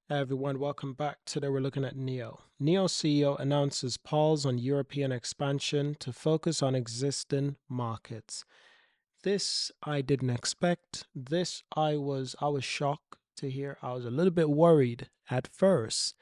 Hey everyone, welcome back. Today we're looking at NIO. NIO CEO announces pause on European expansion to focus on existing markets. This I didn't expect. This I was shocked to hear. I was a little bit worried at first,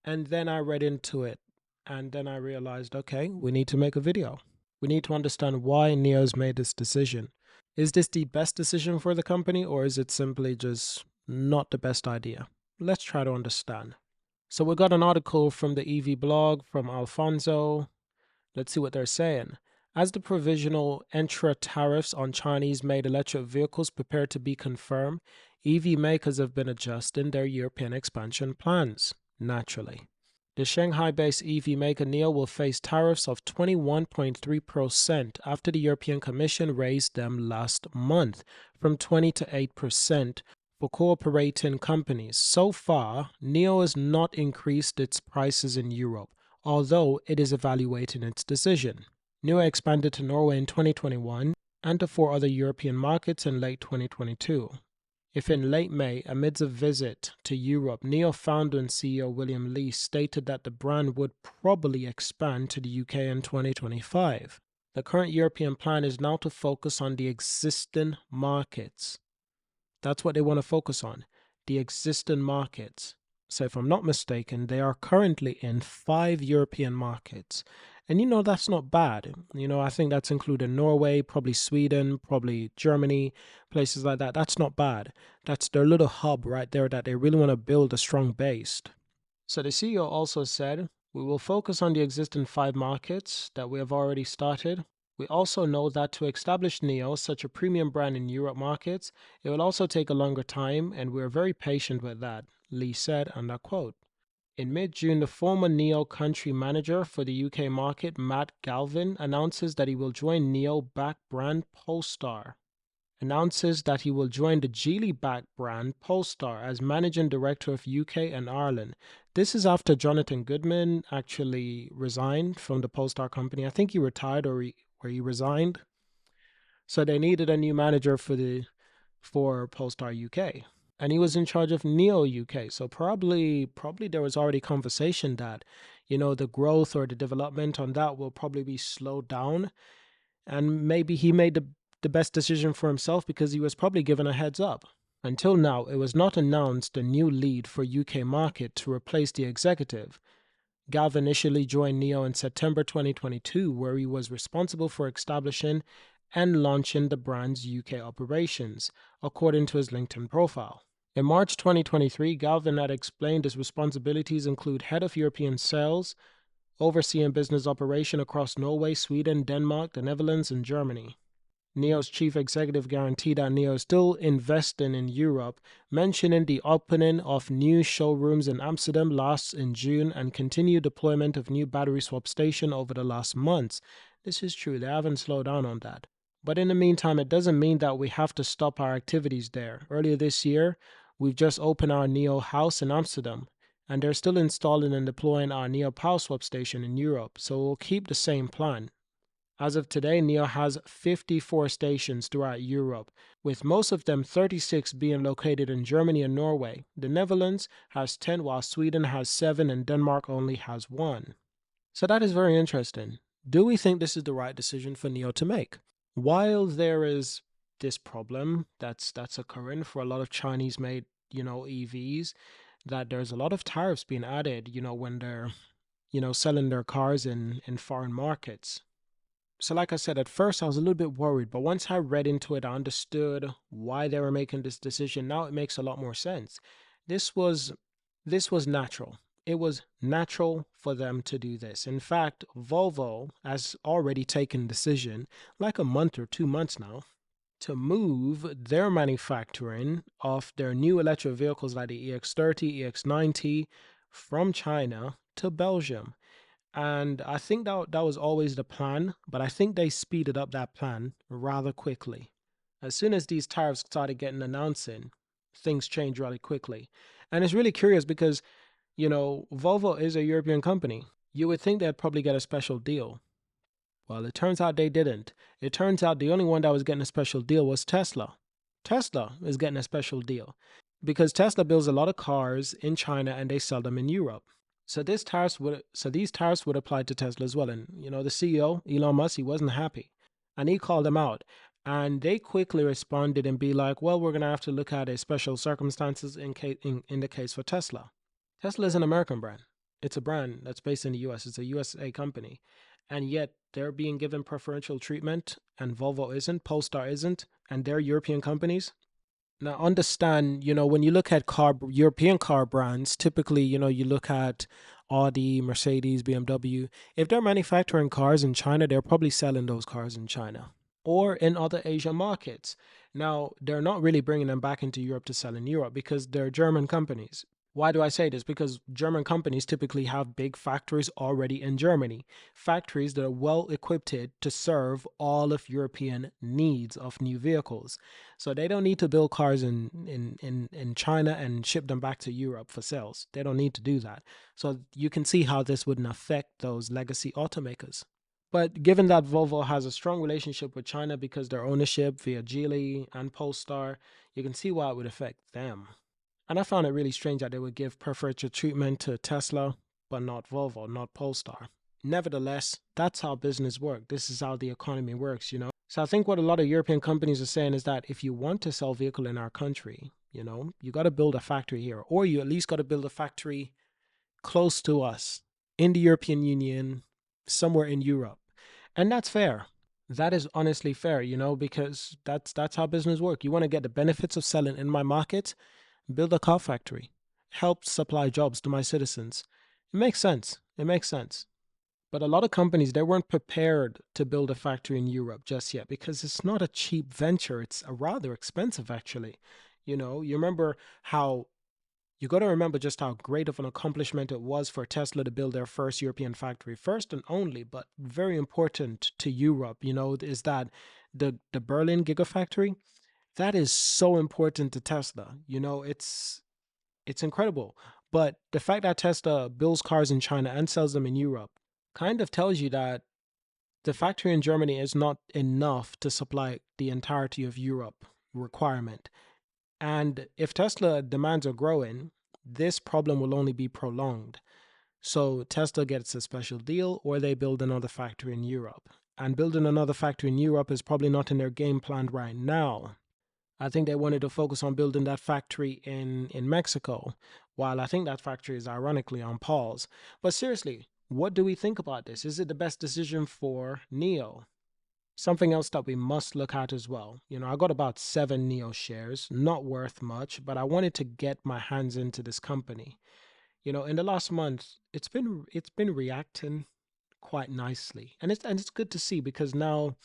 and then I read into it, and then I realized, okay, we need to make a video. We need to understand why NIO's made this decision. Is this the best decision for the company, or is it simply just not the best idea? Let's try to understand. So we got an article from the EV blog from Alfonso. Let's see what they're saying. As the provisional intra tariffs on Chinese made electric vehicles prepare to be confirmed, EV makers have been adjusting their European expansion plans, naturally. The Shanghai based EV maker NIO will face tariffs of 21.3% after the European Commission raised them last month from 20 to 8% for cooperating companies. So far, NIO has not increased its prices in Europe, although it is evaluating its decision. NIO expanded to Norway in 2021 and to 4 other European markets in late 2022. If in late May, amidst a visit to Europe, NIO founder and CEO William Lee stated that the brand would probably expand to the UK in 2025. The current European plan is now to focus on the existing markets. That's what they want to focus on, the existing markets. So if I'm not mistaken, they are currently in 5 European markets. And that's not bad. I think that's including Norway, probably Sweden, probably Germany, places like that. That's not bad. That's their little hub right there that they really want to build a strong base. So the CEO also said, we will focus on the existing 5 markets that we have already started. We also know that to establish NIO, such a premium brand in Europe markets, it will also take a longer time, and we are very patient with that, Lee said, and I quote. In mid-June, the former NIO country manager for the UK market, Matt Galvin, announces that he will join NIO-backed brand Polestar. Announces that he will join the Geely-backed brand Polestar as managing director of UK and Ireland. This is after Jonathan Goodman actually resigned from the Polestar company. I think he retired or he resigned. So they needed a new manager for Polestar UK. And he was in charge of NIO UK. So probably there was already conversation that, the growth or the development on that will probably be slowed down. And maybe he made the best decision for himself because he was probably given a heads up. Until now, it was not announced a new lead for UK market to replace the executive. Galvin initially joined NIO in September 2022, where he was responsible for establishing and launching the brand's UK operations, according to his LinkedIn profile. In March 2023, Galvin had explained his responsibilities include head of European sales, overseeing business operation across Norway, Sweden, Denmark, the Netherlands, and Germany. NIO's chief executive guaranteed that NIO is still investing in Europe, mentioning the opening of new showrooms in Amsterdam last in June and continued deployment of new battery swap station over the last months. This is true, they haven't slowed down on that. But in the meantime, it doesn't mean that we have to stop our activities there. Earlier this year, we've just opened our NIO house in Amsterdam, and they're still installing and deploying our NIO power swap station in Europe, so we'll keep the same plan. As of today, NIO has 54 stations throughout Europe, with most of them 36 being located in Germany and Norway. The Netherlands has 10, while Sweden has 7, and Denmark only has 1. So that is very interesting. Do we think this is the right decision for NIO to make? While there is this problem that's occurring for a lot of Chinese-made, EVs, that there's a lot of tariffs being added, when they're, selling their cars in foreign markets. So like I said, at first I was a little bit worried, but once I read into it, I understood why they were making this decision. Now it makes a lot more sense. This was natural. It was natural for them to do this. In fact, Volvo has already taken a decision, like a month or 2 months now, to move their manufacturing of their new electric vehicles like the EX30, EX90 from China to Belgium. And I think that was always the plan, but I think they speeded up that plan rather quickly. As soon as these tariffs started getting announced, things changed really quickly. And it's really curious because, Volvo is a European company. You would think they'd probably get a special deal. Well, it turns out they didn't. It turns out the only one that was getting a special deal was Tesla. Tesla is getting a special deal. because Tesla builds a lot of cars in China and they sell them in Europe. So these tariffs would apply to Tesla as well. And the CEO, Elon Musk, he wasn't happy. And he called them out. And they quickly responded and be like, well, we're gonna have to look at a special circumstances in the case for Tesla. Tesla is an American brand. It's a brand that's based in the US. It's a USA company. And yet they're being given preferential treatment and Volvo isn't, Polestar isn't, and they're European companies. Now, understand, when you look at European car brands, typically, you look at Audi, Mercedes, BMW. If they're manufacturing cars in China, they're probably selling those cars in China or in other Asian markets. Now, they're not really bringing them back into Europe to sell in Europe because they're German companies. Why do I say this? Because German companies typically have big factories already in Germany, factories that are well equipped to serve all of European needs of new vehicles. So they don't need to build cars in China and ship them back to Europe for sales. They don't need to do that. So you can see how this wouldn't affect those legacy automakers. But given that Volvo has a strong relationship with China because their ownership via Geely and Polestar, you can see why it would affect them. And I found it really strange that they would give preferential treatment to Tesla, but not Volvo, not Polestar. Nevertheless, that's how business works. This is how the economy works. So I think what a lot of European companies are saying is that if you want to sell vehicle in our country, you got to build a factory here, or you at least got to build a factory close to us in the European Union, somewhere in Europe. And that's fair. That is honestly fair, because that's how business works. You want to get the benefits of selling in my market, build a car factory, help supply jobs to my citizens. It makes sense. It makes sense. But a lot of companies, they weren't prepared to build a factory in Europe just yet because it's not a cheap venture. It's a rather expensive, actually. You remember how you got to remember just how great of an accomplishment it was for Tesla to build their first European factory, first and only, but very important to Europe, is that the Berlin Gigafactory, that is so important to Tesla. It's incredible. But the fact that Tesla builds cars in China and sells them in Europe kind of tells you that the factory in Germany is not enough to supply the entirety of Europe requirement. And if Tesla demands are growing, this problem will only be prolonged. So Tesla gets a special deal or they build another factory in Europe. And building another factory in Europe is probably not in their game plan right now. I think they wanted to focus on building that factory in Mexico, while I think that factory is ironically on pause. But seriously, what do we think about this? Is it the best decision for NIO? Something else that we must look at as well. I got about 7 NIO shares, not worth much, but I wanted to get my hands into this company. In the last month, it's been reacting quite nicely, and it's good to see because now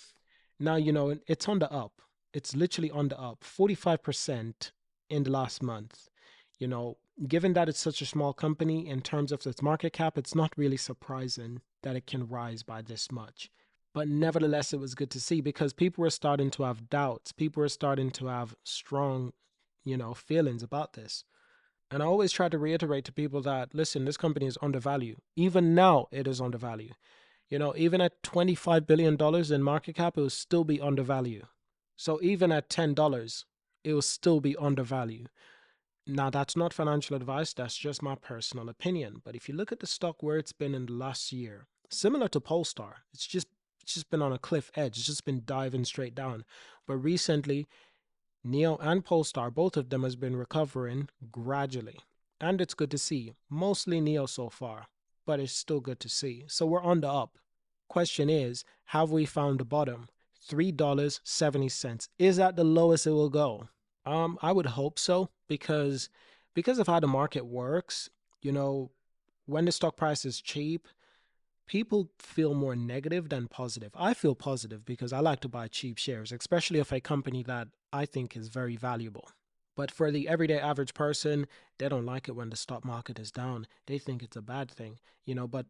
it's on the up. It's literally on the up, 45% in the last month. You know, Given that it's such a small company in terms of its market cap, it's not really surprising that it can rise by this much. But nevertheless, it was good to see because people were starting to have doubts. People were starting to have strong, feelings about this. And I always try to reiterate to people that, listen, this company is undervalued. Even now, it is undervalued. Even at $25 billion in market cap, it will still be undervalued. So even at $10, it will still be undervalued. Now, that's not financial advice, that's just my personal opinion. But if you look at the stock where it's been in the last year, similar to Polestar, it's just been on a cliff edge. It's just been diving straight down. But recently, NIO and Polestar, both of them has been recovering gradually. And it's good to see. Mostly NIO so far, but it's still good to see. So we're on the up. Question is, have we found the bottom? $3.70. Is that the lowest it will go? I would hope so because of how the market works, you know, when the stock price is cheap, people feel more negative than positive. I feel positive because I like to buy cheap shares, especially of a company that I think is very valuable. But for the everyday average person, they don't like it when the stock market is down. They think it's a bad thing, but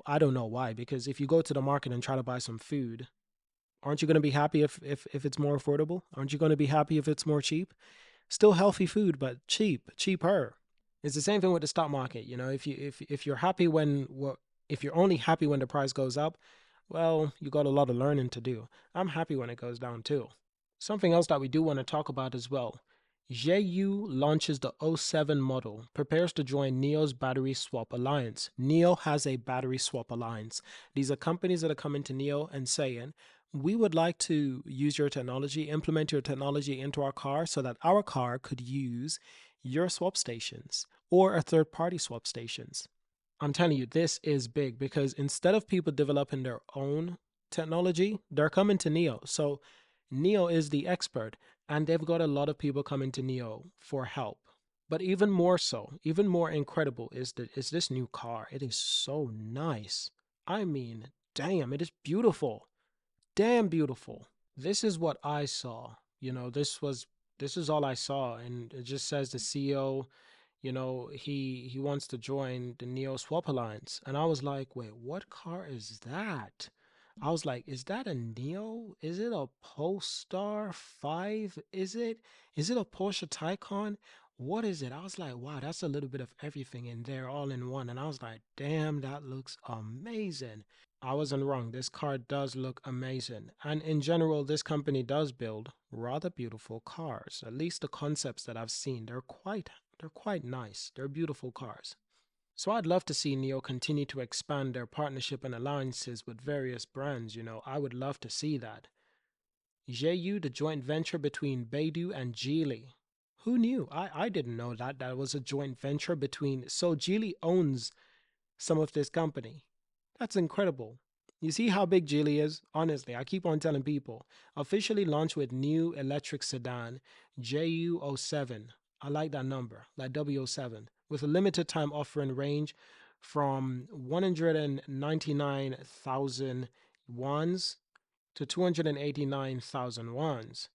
I don't know why, because if you go to the market and try to buy some food, aren't you going to be happy if it's more affordable? Aren't you going to be happy if it's more cheap? Still healthy food, but cheaper. It's the same thing with the stock market. If you're happy if you're only happy when the price goes up, well, you got a lot of learning to do. I'm happy when it goes down too. Something else that we do want to talk about as well. JU launches the '07 model, prepares to join NIO's battery swap alliance. NIO has a battery swap alliance. These are companies that are coming to NIO and saying, we would like to use your technology, implement your technology into our car so that our car could use your swap stations or a third party swap stations. I'm telling you, this is big because instead of people developing their own technology, they're coming to NIO. So NIO is the expert, and they've got a lot of people coming to NIO for help. But even more so, even more incredible is this new car. It is so nice. I mean, damn, it is beautiful. Damn beautiful. This is what I saw. This is all I saw, and it just says the CEO, he wants to join the Neo Swap Alliance. And I was like, wait, what car is that? I was like, is that a Neo? Is it a Polestar 5? Is it a Porsche Taycan? What is it? I was like, wow, that's a little bit of everything in there all in one. And I was like, damn, that looks amazing. I wasn't wrong. This car does look amazing. And in general, this company does build rather beautiful cars. At least the concepts that I've seen, they're quite nice. They're beautiful cars. So I'd love to see NIO continue to expand their partnership and alliances with various brands. I would love to see that. JU, the joint venture between Beidou and Geely. Who knew? I didn't know that was a joint venture between. So Geely owns some of this company. That's incredible. You see how big Geely is? Honestly, I keep on telling people. Officially launched with new electric sedan JU07. I like that number, like W07, with a limited time offering range from 199,000 wands to 289,000 wands.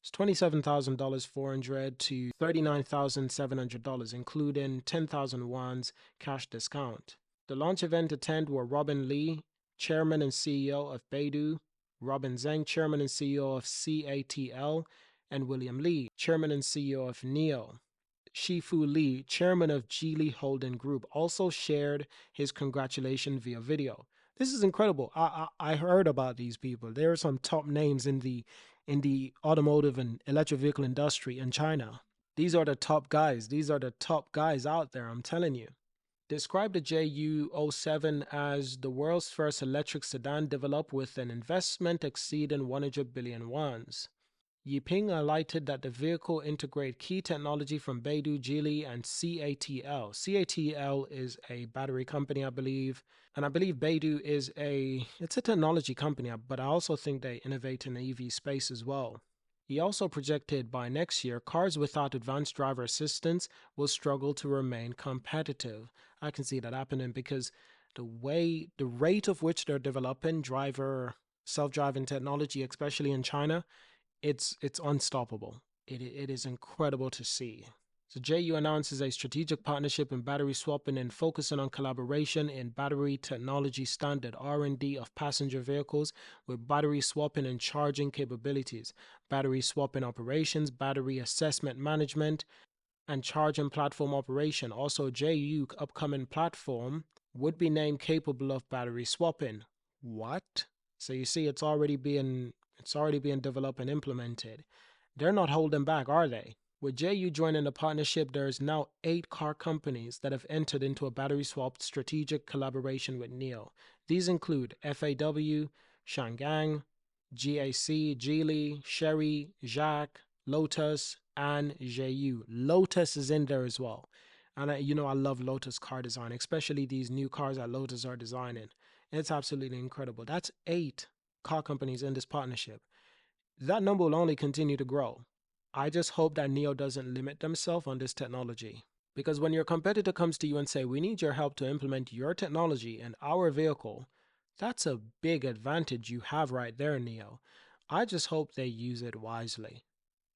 It's $27,000 400 to $39,700, including 10,000 wands cash discount. The launch event attend were Robin Li, Chairman and CEO of Beidou, Robin Zhang, Chairman and CEO of CATL, and William Li, Chairman and CEO of NIO. Shifu Li, Chairman of Geely Holding Group, also shared his congratulations via video. This is incredible. I heard about these people. There are some top names in the automotive and electric vehicle industry in China. These are the top guys. These are the top guys out there, I'm telling you. Described the JU07 as the world's first electric sedan developed with an investment exceeding 100 billion wands. Yiping highlighted that the vehicle integrates key technology from Beidou, Geely, and CATL. CATL is a battery company, I believe, and I believe Beidou it's a technology company, but I also think they innovate in the EV space as well. He also projected by next year, cars without advanced driver assistance will struggle to remain competitive. I can see that happening because the rate of which they're developing self-driving technology, especially in China, it's unstoppable. It is incredible to see. So JU announces a strategic partnership in battery swapping and focusing on collaboration in battery technology standard R&D of passenger vehicles with battery swapping and charging capabilities, battery swapping operations, battery assessment management, and charging platform operation. Also, JU upcoming platform would be named capable of battery swapping. What? So you see, it's already being developed and implemented. They're not holding back, are they? With JU joining the partnership, there is now 8 car companies that have entered into a battery swap strategic collaboration with NIO. These include FAW, Shangang, GAC, Geely, Chery, Jacques, Lotus, and JU. Lotus is in there as well. And I love Lotus car design, especially these new cars that Lotus are designing. It's absolutely incredible. That's 8 car companies in this partnership. That number will only continue to grow. I just hope that NIO doesn't limit themselves on this technology. Because when your competitor comes to you and say, we need your help to implement your technology in our vehicle, that's a big advantage you have right there, NIO. I just hope they use it wisely.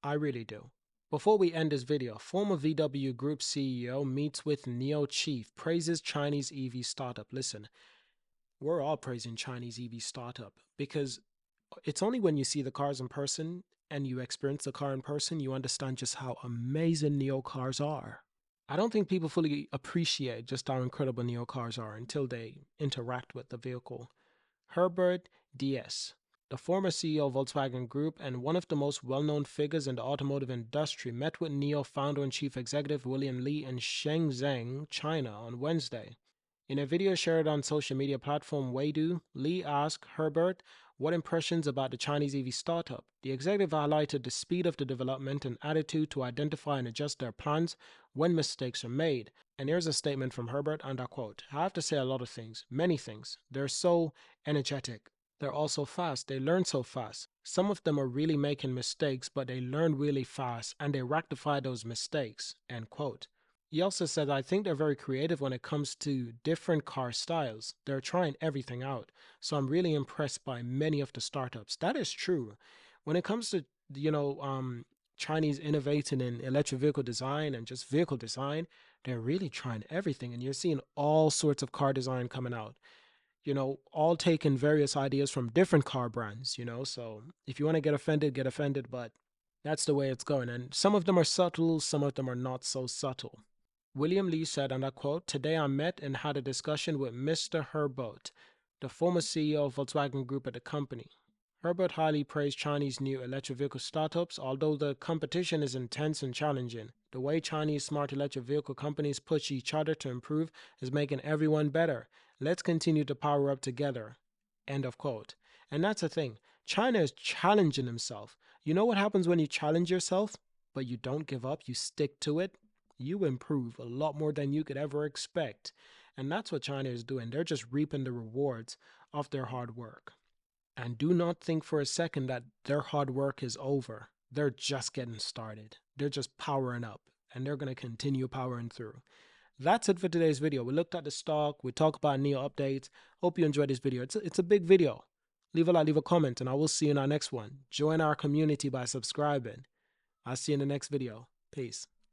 I really do. Before we end this video, former VW Group CEO meets with NIO chief, praises Chinese EV startup. Listen, we're all praising Chinese EV startup because it's only when you see the cars in person and you experience the car in person, you understand just how amazing NIO cars are. I don't think people fully appreciate just how incredible NIO cars are until they interact with the vehicle. Herbert DS. The former CEO of Volkswagen Group and one of the most well-known figures in the automotive industry met with NIO founder and chief executive William Li in Shenzhen, China on Wednesday. In a video shared on social media platform Weidu, Li asked Herbert what impressions about the Chinese EV startup. The executive highlighted the speed of the development and attitude to identify and adjust their plans when mistakes are made. And here's a statement from Herbert, and I quote, "I have to say a lot of things, many things. They're so energetic. They're also fast. They learn so fast. Some of them are really making mistakes, but they learn really fast and they rectify those mistakes." End quote. He also said, "I think they're very creative when it comes to different car styles. They're trying everything out. So I'm really impressed by many of the startups." That is true. When it comes to, Chinese innovating in electric vehicle design and just vehicle design, they're really trying everything. And you're seeing all sorts of car design coming out, all taking various ideas from different car brands. So if you want to get offended, but that's the way it's going. And some of them are subtle, some of them are not so subtle. William Li said, and I quote, "Today I met and had a discussion with Mr. Herbert, the former CEO of Volkswagen Group at the company. Herbert highly praised Chinese new electric vehicle startups, although the competition is intense and challenging. The way Chinese smart electric vehicle companies push each other to improve is making everyone better. Let's continue to power up together." End of quote. And that's the thing. China is challenging himself. You know what happens when you challenge yourself, but you don't give up, you stick to it? You improve a lot more than you could ever expect. And that's what China is doing. They're just reaping the rewards of their hard work. And do not think for a second that their hard work is over. They're just getting started. They're just powering up, and they're going to continue powering through. That's it for today's video. We looked at the stock. We talked about NIO updates. Hope you enjoyed this video. It's a big video. Leave a like, leave a comment, and I will see you in our next one. Join our community by subscribing. I'll see you in the next video. Peace.